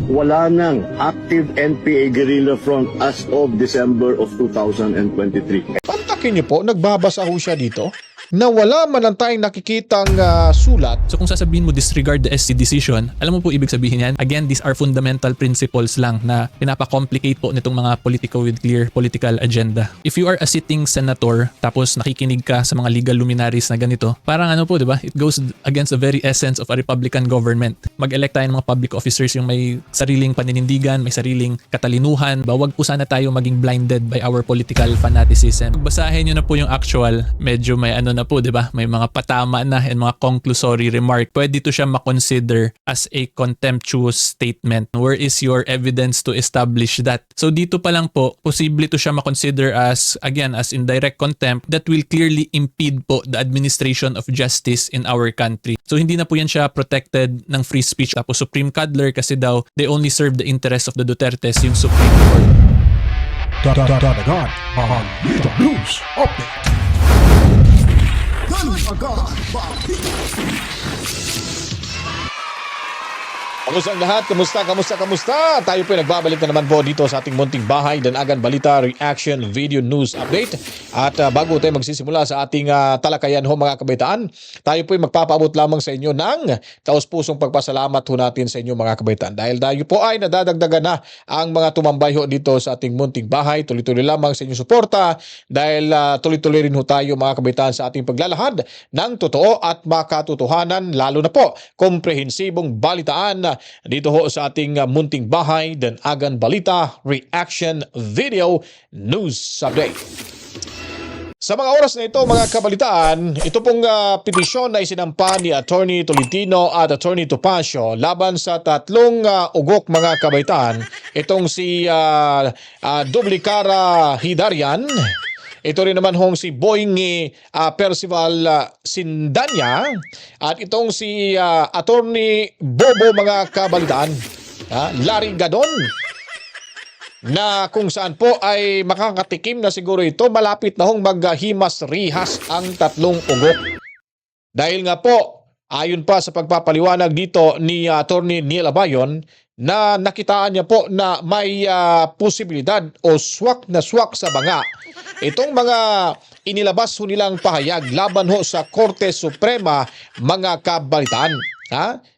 wala nang active NPA guerrilla front as of December of 2023. Pantakin niyo po, nagbabasa ho siya dito na wala man lang tayong nakikitang sulat. So kung sasabihin mo disregard the SC decision, alam mo po ibig sabihin yan? Again, these are fundamental principles lang na pinapakomplicate po nitong mga politico with clear political agenda. If you are a sitting senator tapos nakikinig ka sa mga legal luminaries na ganito, parang ano po, di ba? It goes against the very essence of a Republican government. Mag-elect tayo ng mga public officers yung may sariling paninindigan, may sariling katalinuhan. Wag po sana tayo maging blinded by our political fanaticism. Basahin nyo na po yung actual, medyo may ano na po, di ba? May mga patama na and mga conclusory remark. Pwede to siya makonsider as a contemptuous statement. Where is your evidence to establish that? So dito pa lang po, posible to siya makonsider as, again, as indirect contempt that will clearly impede po the administration of justice in our country. So hindi na po yan siya protected ng free speech. Tapos Supreme Cuddler kasi daw, they only serve the interest of the Dutertes, yung Supreme Court. Dan-aganBalita News Update. Dan-aganBalita. Kamusta ang lahat? Kamusta? Tayo po ay nagbabalik na naman po dito sa ating munting bahay, Dan-aganBalita Reaction Video News Update. At bago tayo magsisimula sa ating talakayan ho mga kabaitaan, tayo po ay magpapaabot lamang sa inyo ng taos-pusong pagpasalamat ho natin sa inyo mga kabaitaan. Dahil tayo po ay nadadagdagan na ang mga tumambay ho dito sa ating munting bahay. Tuloy-tuloy lamang sa inyong suporta dahil tuloy-tuloy rin ho tayo mga kabaitaan sa ating paglalahad ng totoo at makatotohanan, lalo na po komprehensibong balitaan dito ho sa ating munting bahay, Dan-aganBalita Reaction Video News Update. Sa mga oras na ito mga kabalitaan, ito pong petisyon na isinampa ni Atty. Tolentino at Atty. Topacio laban sa tatlong ugok mga kabalitaan. Itong si Dublicara Hidarian, ito rin naman hong si Boyngi Percival Sindanya, at itong si Attorney Bobo mga kabalitaan, Larry Gadon, na kung saan po ay makakatikim na siguro ito, malapit na hong maghimas-rihas ang tatlong ugok. Dahil nga po, ayon pa sa pagpapaliwanag dito ni Atty. Neil Abayon, na nakitaan niya po na may posibilidad o swak na swak sa banga itong mga inilabas ho nilang pahayag laban ho sa Korte Suprema mga kabalitaan.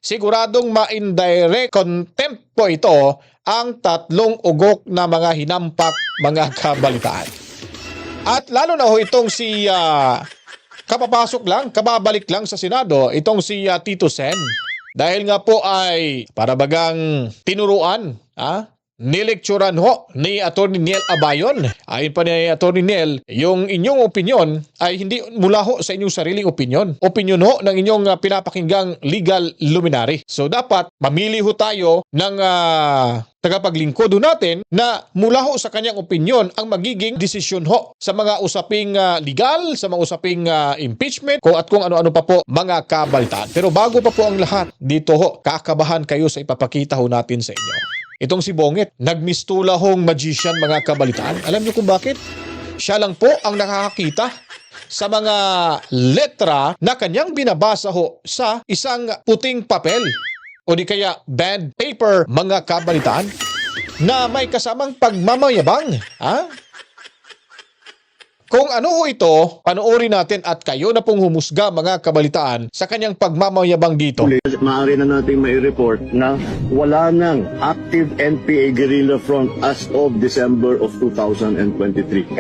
Siguradong ma-indirect contempt po ito ang tatlong ugok na mga hinampak mga kabalitaan. At lalo na ho itong si kababalik lang sa Senado, itong si Tito Sen. Dahil nga po ay parabagang tinuruan, nilekturan ho ni Atty. Neil Abayon. Ayon pa ni Atty. Neil, yung inyong opinyon ay hindi mula ho sa inyong sariling opinyon. Opinyon ho ng inyong pinapakinggang legal luminary. So dapat mamili ho tayo ng tagapaglingkod natin na mula ho sa kanyang opinyon ang magiging desisyon ho sa mga usaping legal, sa mga usaping impeachment, kung ano-ano pa po mga kabalitaan. Pero bago pa po ang lahat, dito ho, kakabahan kayo sa ipapakita ho natin sa inyo. Itong si Bongit, nagmistula hong magician mga kabalitaan. Alam niyo kung bakit? Siya lang po ang nakakakita sa mga letra na kanyang binabasa ho sa isang puting papel o di kaya band paper mga kabalitaan na may kasamang pagmamayabang. Kung ano ho ito, panoorin natin at kayo na pong humusga mga kabalitaan sa kanyang pagmamayabang dito. Maaari na natin mai-report na wala nang active NPA guerrilla front as of December of 2023.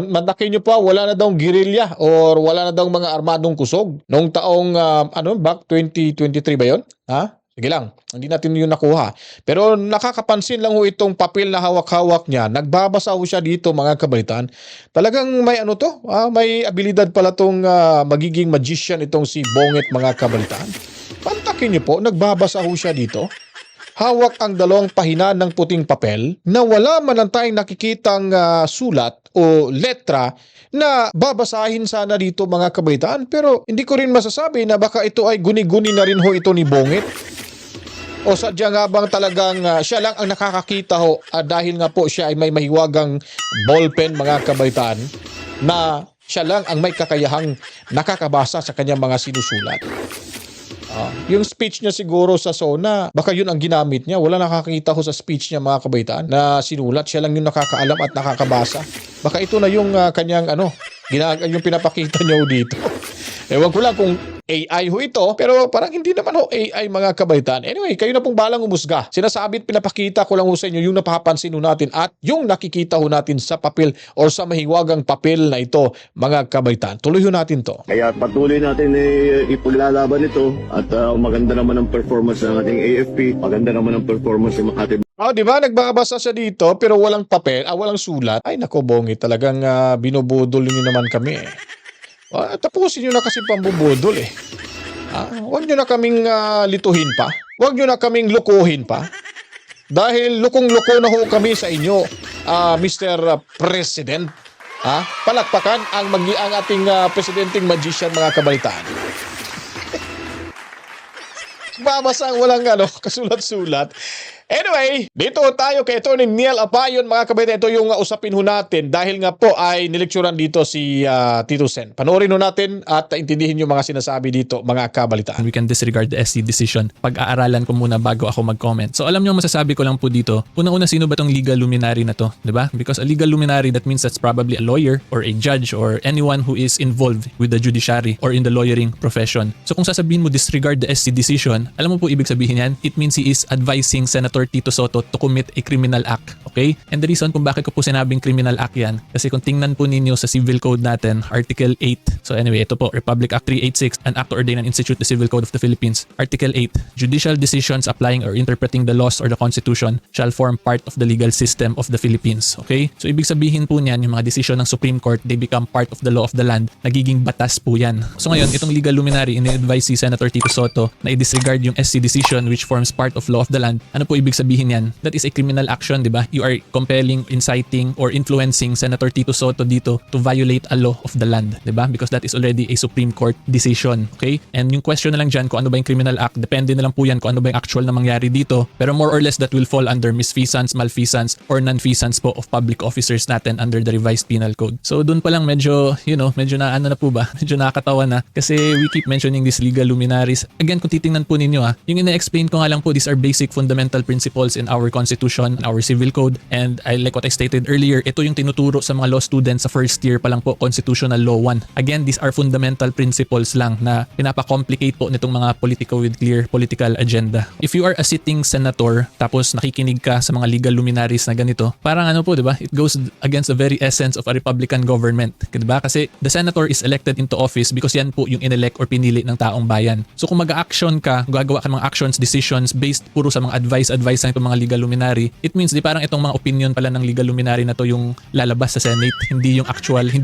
Mantakin nyo pa, wala na daw guerrilla or wala na daw mga armadong kusog noong taong back 2023 ba yun? Sige lang, hindi natin yun nakuha. Pero nakakapansin lang ho itong papel na hawak-hawak niya. Nagbabasa ho siya dito mga kabalitaan. Talagang may may abilidad pala itong magiging magician itong si Bongit mga kabalitaan. Pantakin niyo po, nagbabasa ho siya dito. Hawak ang dalawang pahina ng puting papel na wala man lang tayong nakikitang sulat o letra na babasahin sana dito mga kabalitaan. Pero hindi ko rin masasabi na baka ito ay guni-guni na rin ho ito ni Bongit. O sadya nga bang talagang siya lang ang nakakakita ho dahil nga po siya ay may mahiwagang ballpen mga kabaitaan na siya lang ang may kakayahang nakakabasa sa kanyang mga sinusulat. Yung speech niya siguro sa SONA, baka yun ang ginamit niya. Wala nakakita ko sa speech niya, mga kabaitaan, na sinulat. Siya lang yung nakakaalam at nakakabasa. Baka ito na yung kanyang yung pinapakita niya dito. Ewan ko lang kung AI ho ito, pero parang hindi naman ho AI, mga kabaitan. Anyway, kayo na pong balang umusga. Sinasabi at pinapakita ko lang ho sa inyo yung napapansin ho natin at yung nakikita ho natin sa papel or sa mahiwagang papel na ito, mga kabaitan. Tuloy ho natin to. Kaya patuloy natin ipaglalaban ito at maganda naman ang performance ng ating AFP, maganda naman ang performance ng Makati. Di ba? Nagbabasa siya dito pero walang papel, walang sulat. Ay nako, Bongi, talagang binubudol niyo naman kami eh. Tapusin nyo na kasi pambubudol eh. Huwag nyo na kaming lituhin pa. Huwag nyo na kaming lukuhin pa. Dahil lukong-luko na ho kami sa inyo, Mr. President. Palakpakan ang ating presidenting magician, mga kabalitaan. Babasa ang walang kasulat-sulat. Anyway, dito tayo kay Atty. Neil Abayon, mga kabaitan. Ito yung usapin ho natin dahil nga po ay nilekturan dito si Tito Sen. Panoorin ho natin at intindihin yung mga sinasabi dito, mga kabalitaan. We can disregard the SC decision. Pag-aaralan ko muna bago ako mag-comment. So alam nyo, masasabi ko lang po dito, unang-una, sino ba tong legal luminary na to? Diba? Because a legal luminary, that means that's probably a lawyer or a judge or anyone who is involved with the judiciary or in the lawyering profession. So kung sasabihin mo disregard the SC decision, alam mo po ibig sabihin yan? It means he is advising Senator Tito Soto to commit a criminal act. Okay? And the reason kung bakit ko po sinabing criminal act yan, kasi kung tingnan po ninyo sa Civil Code natin, Article 8. So anyway, ito po, Republic Act 386, an act to ordain and institute the Civil Code of the Philippines. Article 8, judicial decisions applying or interpreting the laws or the Constitution shall form part of the legal system of the Philippines. Okay? So ibig sabihin po niyan, yung mga desisyon ng Supreme Court, they become part of the law of the land. Nagiging batas po yan. So ngayon, itong legal luminary, ini-advise si Senator Tito Soto na i-disregard yung SC decision which forms part of law of the land. Ano po ibig sabihin yan? That is a criminal action, di ba? You are compelling, inciting, or influencing Senator Tito Soto dito to violate a law of the land, di ba? Because that is already a Supreme Court decision, okay? And yung question na lang dyan kung ano ba yung criminal act, depende na lang po yan kung ano ba yung actual na mangyari dito. Pero more or less that will fall under misfeasance, malfeasance, or nonfeasance po of public officers natin under the revised penal code. So dun pa lang medyo, medyo na ano na po ba? Medyo nakakatawa na kasi we keep mentioning these legal luminaries. Again, kung titingnan po ninyo yung ina-explain ko nga lang po, these are basic fundamental principles in our Constitution, our Civil Code, and I like what I stated earlier, ito yung tinuturo sa mga law students sa first year pa lang po, Constitutional Law 1. Again, these are fundamental principles lang na pinapa-complicate po nitong mga politico with clear political agenda. If you are a sitting senator, tapos nakikinig ka sa mga legal luminaries na ganito, parang ano po, di ba? It goes against the very essence of a Republican government. Di ba? Kasi the senator is elected into office because yan po yung inelect or pinili ng taong bayan. So kung mag-action ka, gagawa ka ng mga actions, decisions based puro sa mga advice ng itong mga legal luminary, it means di parang itong mga opinion pala ng legal luminary na to yung lalabas sa Senate, hindi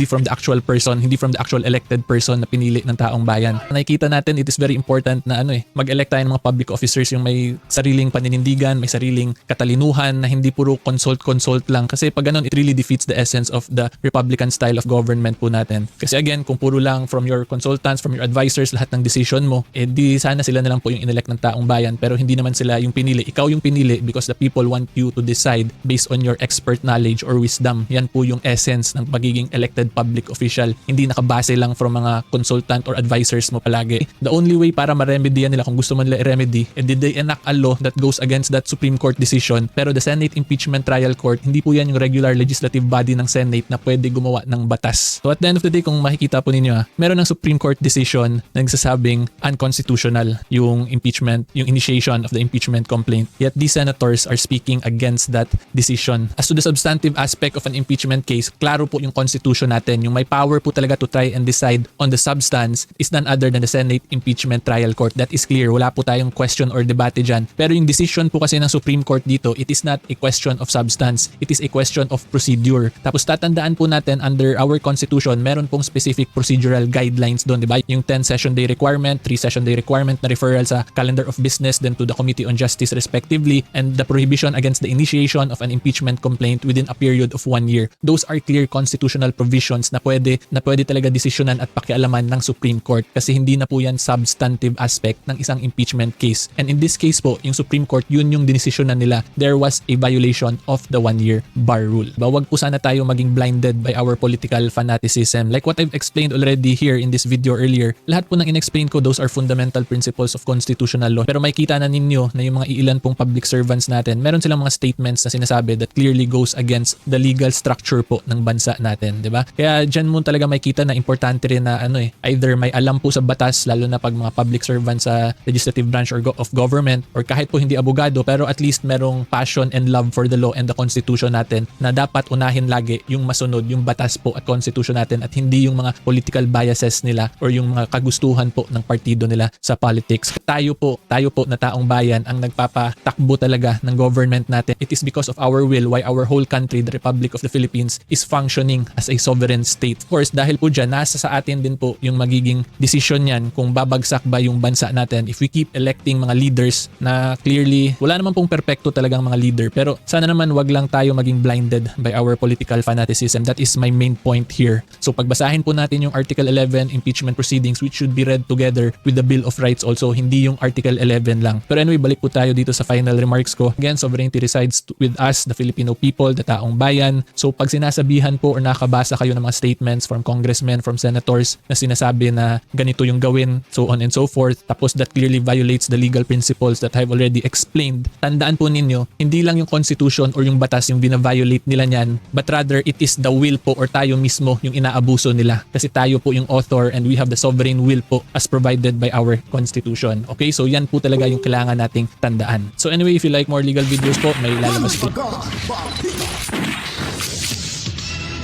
from the actual person, hindi from the actual elected person na pinili ng taong bayan. Nakikita natin, it is very important na mag-elect tayo ng mga public officers yung may sariling paninindigan, may sariling katalinuhan na hindi puro consult lang. Kasi pag ganun, it really defeats the essence of the Republican style of government po natin. Kasi again, kung puro lang from your consultants, from your advisors, lahat ng decision mo, di sana sila na lang po yung inelect ng taong bayan, pero hindi naman sila yung pinili. Ikaw yung pinili because the people want you to decide based on your expert knowledge or wisdom. Yan po yung essence ng pagiging elected public official. Hindi nakabase lang from mga consultant or advisors mo palagi. The only way para ma-remedy yan nila kung gusto man nila i-remedy, did they enact a law that goes against that Supreme Court decision. Pero the Senate Impeachment Trial Court, hindi po yan yung regular legislative body ng Senate na pwede gumawa ng batas. So at the end of the day, kung makikita po ninyo, meron ng Supreme Court decision na nagsasabing unconstitutional yung impeachment, yung initiation of the impeachment complaint. Yet these senators are speaking against that decision. As to the substantive aspect of an impeachment case, klaro po yung constitution natin. Yung may power po talaga to try and decide on the substance is none other than the Senate Impeachment Trial Court. That is clear. Wala po tayong question or debate dyan. Pero yung decision po kasi ng Supreme Court dito, it is not a question of substance. It is a question of procedure. Tapos tatandaan po natin under our constitution, meron pong specific procedural guidelines doon, di ba? Yung 10 session day requirement, 3 session day requirement na referral sa calendar of business then to the Committee on Justice respectively. effectively, and the prohibition against the initiation of an impeachment complaint within a period of 1 year. Those are clear constitutional provisions na pwede talaga desisyonan at pakialaman ng Supreme Court kasi hindi na po yan substantive aspect ng isang impeachment case. And in this case po, yung Supreme Court, yun yung dinesisyonan nila. There was a violation of the 1-year bar rule. Wag po sana tayo maging blinded by our political fanaticism. Like what I've explained already here in this video earlier, lahat po ng in-explain ko, those are fundamental principles of constitutional law. Pero makikita na ninyo na yung mga iilan pong public servants natin, meron silang mga statements na sinasabi that clearly goes against the legal structure po ng bansa natin, 'di ba? Kaya diyan mo talaga makikita na importante rin na either may alam po sa batas, lalo na pag mga public servants sa legislative branch or of government, or kahit po hindi abogado pero at least merong passion and love for the law and the constitution natin, na dapat unahin lagi yung masunod, yung batas po at constitution natin at hindi yung mga political biases nila or yung mga kagustuhan po ng partido nila sa politics. Tayo po na taong bayan ang nagpapatakbo talaga ng government natin. It is because of our will why our whole country, the Republic of the Philippines, is functioning as a sovereign state. Of course, dahil po dyan, nasa sa atin din po yung magiging decision yan kung babagsak ba yung bansa natin if we keep electing mga leaders na clearly, wala naman pong perpekto talagang mga leader, pero sana naman wag lang tayo maging blinded by our political fanaticism. That is my main point here. So pagbasahin po natin yung Article 11 impeachment proceedings, which should be read together with the Bill of Rights also, hindi yung Article 11 lang. Pero anyway, balik po tayo dito sa final remarks ko. Again, sovereignty resides with us, the Filipino people, the taong bayan. So pag sinasabihan po or nakabasa kayo ng mga statements from congressmen, from senators na sinasabi na ganito yung gawin, so on and so forth, tapos that clearly violates the legal principles that I've already explained, tandaan po ninyo, hindi lang yung constitution or yung batas yung bina-violate nila niyan, but rather it is the will po or tayo mismo yung inaabuso nila. Kasi tayo po yung author and we have the sovereign will po as provided by our constitution. Okay, so yan po talaga yung kailangan nating tandaan. So anyway, if you like more legal videos po, may lalabas po.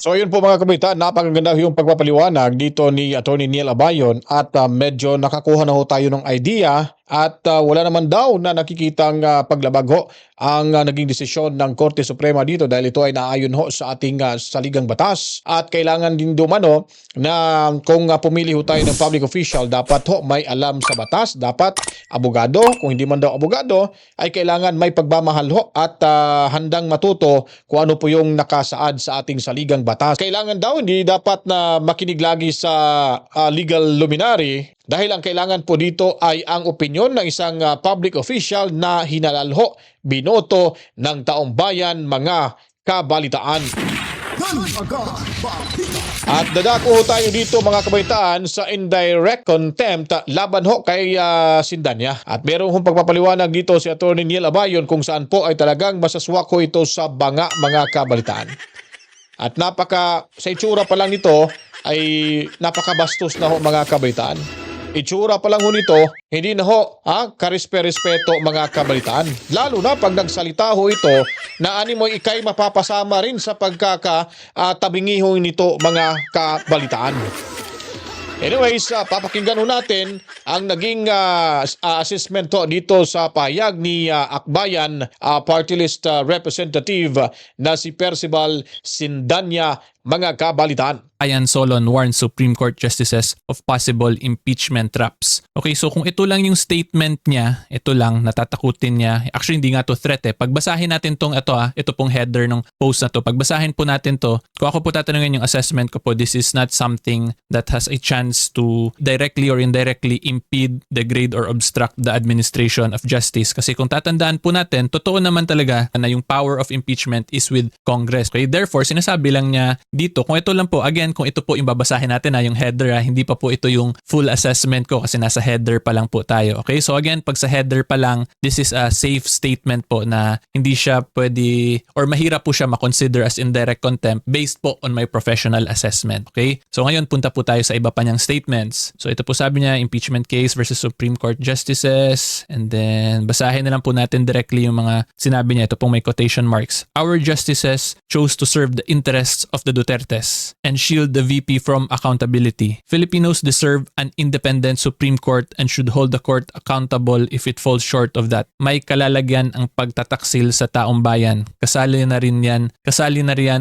So yun po mga kabataan, napakaganda yung pagpapaliwanag dito ni Atty. Neil Abayon at medyo nakakuha na ho tayo ng idea at wala naman daw na nakikitang paglabag ho ang naging desisyon ng Korte Suprema dito dahil ito ay naayon ho sa ating saligang batas at kailangan din dumano na kung pumili ho tayo ng public official, dapat ho may alam sa batas, dapat abogado, kung hindi man daw abogado ay kailangan may pagmamahal ho at handang matuto kung ano po yung nakasaad sa ating saligang batas. Kailangan daw hindi dapat na makinig lagi sa legal luminary dahil ang kailangan po dito ay ang opinyon ng isang public official na hinalalho, binoto ng taong bayan, mga kabalitaan. At dadako ho tayo dito mga kabaitaan sa indirect contempt laban ho kay Sindanya. At meron hong pagpapaliwanag dito si Atty. Neil Abayon kung saan po ay talagang masaswak ho ito sa banga mga kabalitaan. At sa itsura pa lang nito ay napakabastos na ho mga kabaitaan. Itsura pa lang ho nito, hindi na ho karespe-respeto mga kabalitaan. Lalo na pag nagsalita ho ito na animoy ikay mapapasama rin sa pagkakatabingi ho nito mga kabalitaan. Anyways, papakinggan ho natin ang naging assessment ho dito sa pahayag ni Akbayan Party List Representative na si Percival Sindanya, mga kabalitaan. Ayan, Solon warns Supreme Court justices of possible impeachment traps. Okay, so kung ito lang yung statement niya, ito lang, natatakutin niya. Actually, hindi nga to threat eh. Pagbasahin natin tong ito pong header ng post na to. Pagbasahin po natin to, kung ako po tatanungin yung assessment ko po, this is not something that has a chance to directly or indirectly impede, degrade, or obstruct the administration of justice. Kasi kung tatandaan po natin, totoo naman talaga na yung power of impeachment is with Congress. Okay, therefore, sinasabi lang niya dito, kung ito lang po, again, kung ito po yung babasahin natin yung header, hindi pa po ito yung full assessment ko kasi nasa header pa lang po tayo. Okay, so again, pag sa header pa lang, this is a safe statement po na hindi siya pwede or mahirap po siya makonsider as indirect contempt based po on my professional assessment. Okay, so ngayon punta po tayo sa iba pa niyang statements. So ito po sabi niya, impeachment case versus Supreme Court justices, and then basahin na lang po natin directly yung mga sinabi niya. Ito pong may quotation marks. Our justices chose to serve the interests of the Dutertes and shield the VP from accountability. Filipinos deserve an independent Supreme Court and should hold the court accountable if it falls short of that. May kalalagyan ang pagtataksil sa taong bayan. Kasali na rin yan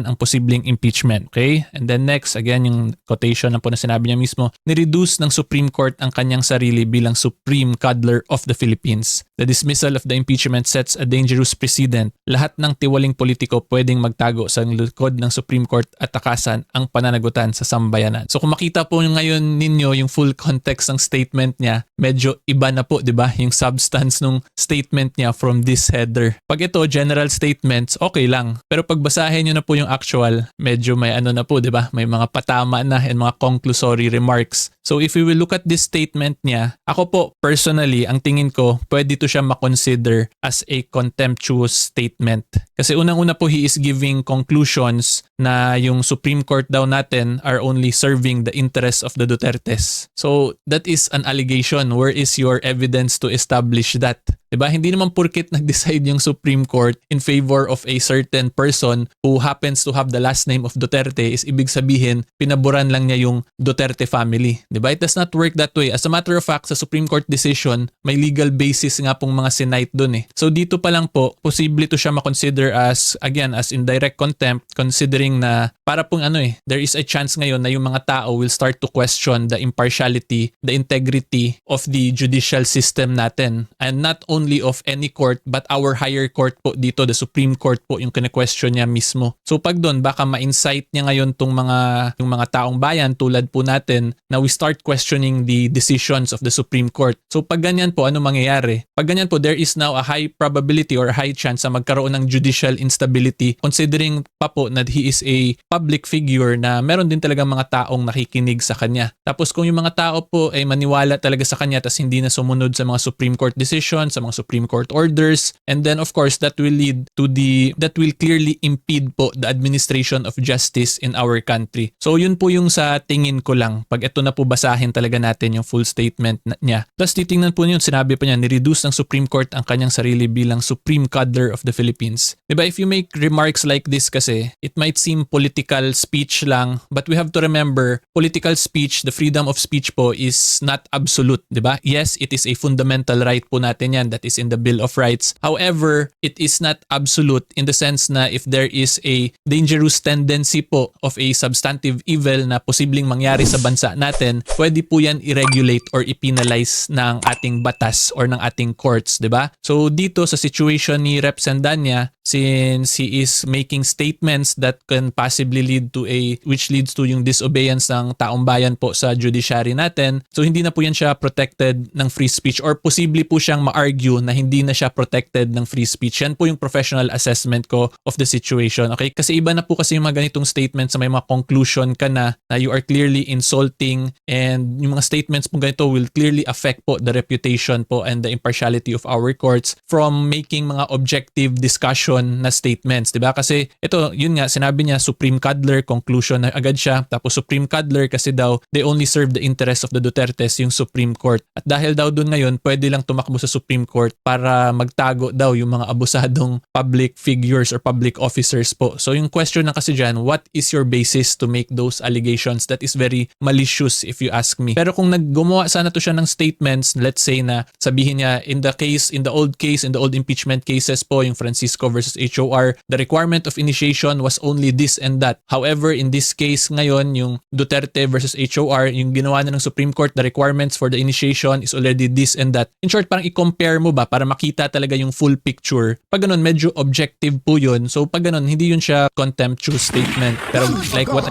ang posibleng impeachment. Okay? And then next, again, yung quotation na po na sinabi niya mismo, nireduce ng Supreme Court ang kanyang sarili bilang Supreme Cuddler of the Philippines. The dismissal of the impeachment sets a dangerous precedent. Lahat ng tiwaling politiko pwedeng magtago sa likod ng Supreme Court at takasan ang pananagutan sa sambayanan. So kung makita po ngayon ninyo yung full context ng statement niya, medyo iba na po, di ba? Yung substance ng statement niya from this header. Pag ito, general statements, okay lang. Pero pag basahin nyo na po yung actual, medyo may ano na po, di ba? May mga patama na and mga conclusory remarks. So if we will look at this statement niya, ako po personally, ang tingin ko, pwede to siya makonsider as a contemptuous statement. Kasi unang-una po, he is giving conclusions na yung Supreme Court daw natin are only serving the interests of the Dutertes. So that is an allegation. Where is your evidence to establish that? Diba? Hindi naman purkit nag-decide yung Supreme Court in favor of a certain person who happens to have the last name of Duterte is ibig sabihin, pinaboran lang niya yung Duterte family. Diba? It does not work that way. As a matter of fact, sa Supreme Court decision, may legal basis nga pong mga sinite dun eh. So dito pa lang po, posible to siya makonsider as, again, as indirect contempt, considering na para pong there is a chance ngayon na yung mga tao will start to question the impartiality, the integrity of the judicial system natin. And not only of any court but our higher court po dito, the Supreme Court po yung kine-question niya mismo. So pag doon baka ma-insight niya ngayon yung mga taong bayan tulad po natin na we start questioning the decisions of the Supreme Court. So pag ganyan po, ano mangyayari? Pag ganyan po, there is now a high probability or high chance na magkaroon ng judicial instability considering pa po na he is a public figure na meron din talaga mga taong nakikinig sa kanya. Tapos kung yung mga tao po ay maniwala talaga sa kanya tas hindi na sumunod sa mga Supreme Court decisions, sa mga Supreme Court orders, and then of course that will clearly impede po the administration of justice in our country. So yun po yung sa tingin ko lang pag ito na po basahin talaga natin yung full statement niya. Plus titingnan po niyo, sinabi pa niya, nireduce ng Supreme Court ang kanyang sarili bilang Supreme Cuddler of the Philippines. Diba, if you make remarks like this kasi, it might seem political speech lang, but we have to remember, political speech, the freedom of speech po is not absolute, diba? Yes, it is a fundamental right po natin yan, that is in the Bill of Rights. However, it is not absolute in the sense na if there is a dangerous tendency po of a substantive evil na posibleng mangyari sa bansa natin, pwede po yan i-regulate or i-penalize ng ating batas or ng ating courts, di ba? So dito sa situation ni Rep. Sandanya, since he is making statements that can possibly lead to which leads to yung disobedience ng taong bayan po sa judiciary natin, so hindi na po yan siya protected ng free speech or posible po siyang ma-argue na hindi na siya protected ng free speech. Yan po yung professional assessment ko of the situation. Okay? Kasi iba na po kasi yung mga ganitong statements na may mga conclusion ka na you are clearly insulting, and yung mga statements po ganito will clearly affect po the reputation po and the impartiality of our courts from making mga objective discussion na statements. Diba? Kasi ito, yun nga, sinabi niya Supreme Cuddler, conclusion na agad siya. Tapos Supreme Cuddler kasi daw they only serve the interests of the Dutertes, yung Supreme Court. At dahil daw dun ngayon, pwede lang tumakbo sa Supreme Court para magtago daw yung mga abusadong public figures or public officers po. So yung question na kasi dyan, what is your basis to make those allegations? That is very malicious if you ask me. Pero kung naggumawa sana to siya ng statements, let's say na sabihin niya in the old impeachment cases po, yung Francisco versus HOR, the requirement of initiation was only this and that. However, in this case ngayon, yung Duterte versus HOR, yung ginawa na ng Supreme Court, the requirements for the initiation is already this and that. In short, parang i-compare mo ba para makita talaga yung full picture. Pag ganun, medyo objective po yun. So pag ganun, hindi yun siya contemptuous statement. Pero like what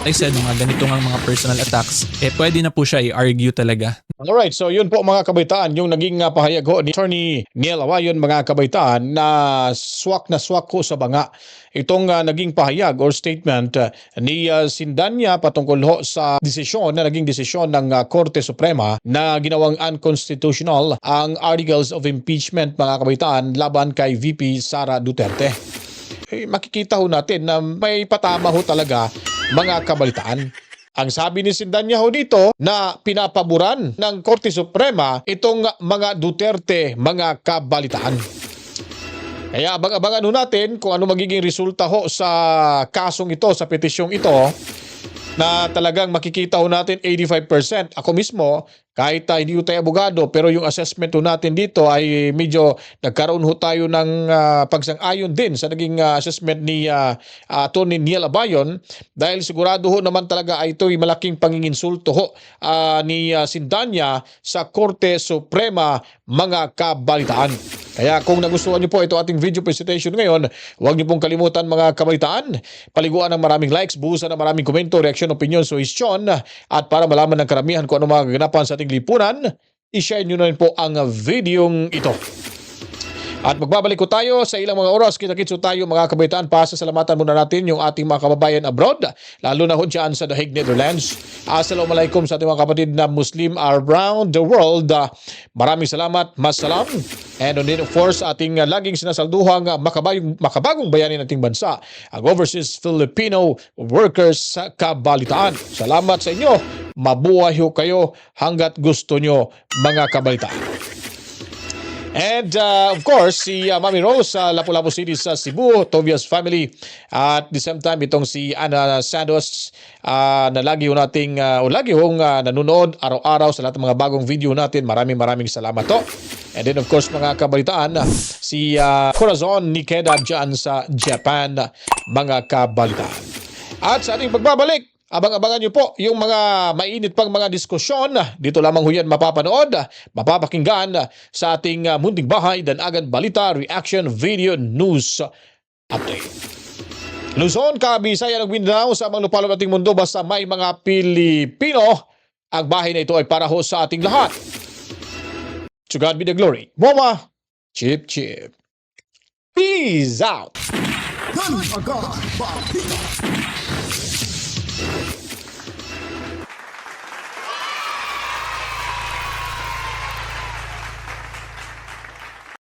I said, mga ganito nga mga personal attacks, pwede na po siya i-argue talaga. Alright, so yun po mga kabaitaan, yung naging pahayag ho ni Atty. Niel Abayon mga kabaitaan na swak ko sa banga. Itong naging pahayag or statement ni Sindanya patungkol ho sa naging desisyon ng Korte Suprema na ginawang unconstitutional ang articles of impeachment mga kabaitaan laban kay VP Sara Duterte. Makikita ho natin na may patama ho talaga mga kabalitaan. Ang sabi ni Sindanya ho dito na pinapaboran ng Korte Suprema itong mga Duterte mga kabalitaan. Kaya abang-abangan ho natin kung ano magiging resulta ho sa kasong ito, sa petisyong ito, na talagang makikita ho natin 85%. Ako mismo, kahit hindi ho tayo abogado, pero yung assessment ho natin dito ay medyo nagkaroon ho tayo ng pagsang-ayon din sa naging assessment ni Atty. Neil Abayon, dahil sigurado ho naman talaga ay ito'y malaking panginginsulto ho ni Sindanya sa Korte Suprema, mga kabalitaan. Kaya kung nagustuhan niyo po ito ating video presentation ngayon, huwag niyo pong kalimutan mga kabalitaan, paliguan ng maraming likes, buhusan ng maraming komento, reaksyon, opinion, suggestion, at para malaman ng karamihan kung ano mga gaganapan sa ating lipunan, i-share niyo na rin po ang videong ito. At magbabalik ko tayo sa ilang mga oras. Kita-kitso tayo mga kabaitaan. Pasasalamatan muna natin yung ating mga kababayan abroad, lalo na ho dyan sa The Hague, Netherlands. Assalamualaikum sa ating mga kapatid na Muslim around the world. Maraming salamat, masalam. And on of course, ating laging sinasalduhang makabagong bayani nating bansa, ang Overseas Filipino Workers sa kabalitaan. Salamat sa inyo. Mabuhay ho kayo hanggat gusto nyo, mga kabalitaan. And of course, si Mami Rose sa Lapu-Lapu City sa Cebu, Tobias family. At the same time, itong si Ana Santos na lagi ho nating, lagi hong nanonood araw-araw sa lahat ng mga bagong video natin. Maraming salamat to. And then of course, mga kabalitaan, si Corazon Nikeda dyan sa Japan, mga kabalitaan. At sa ating pagbabalik, abang-abangan nyo po yung mga mainit pang mga diskusyon. Dito lamang ho yan mapapanood, mapapakinggan sa ating munting bahay, Dan-aganBalita Reaction Video News Update. Luzon, Kabisayan ug Mindanao sa mga lupalop ating mundo, basta may mga Pilipino, ang bahay na ito ay para ho sa ating lahat. To God be the glory. Mama, chip. Peace out. Dan-aganBalita.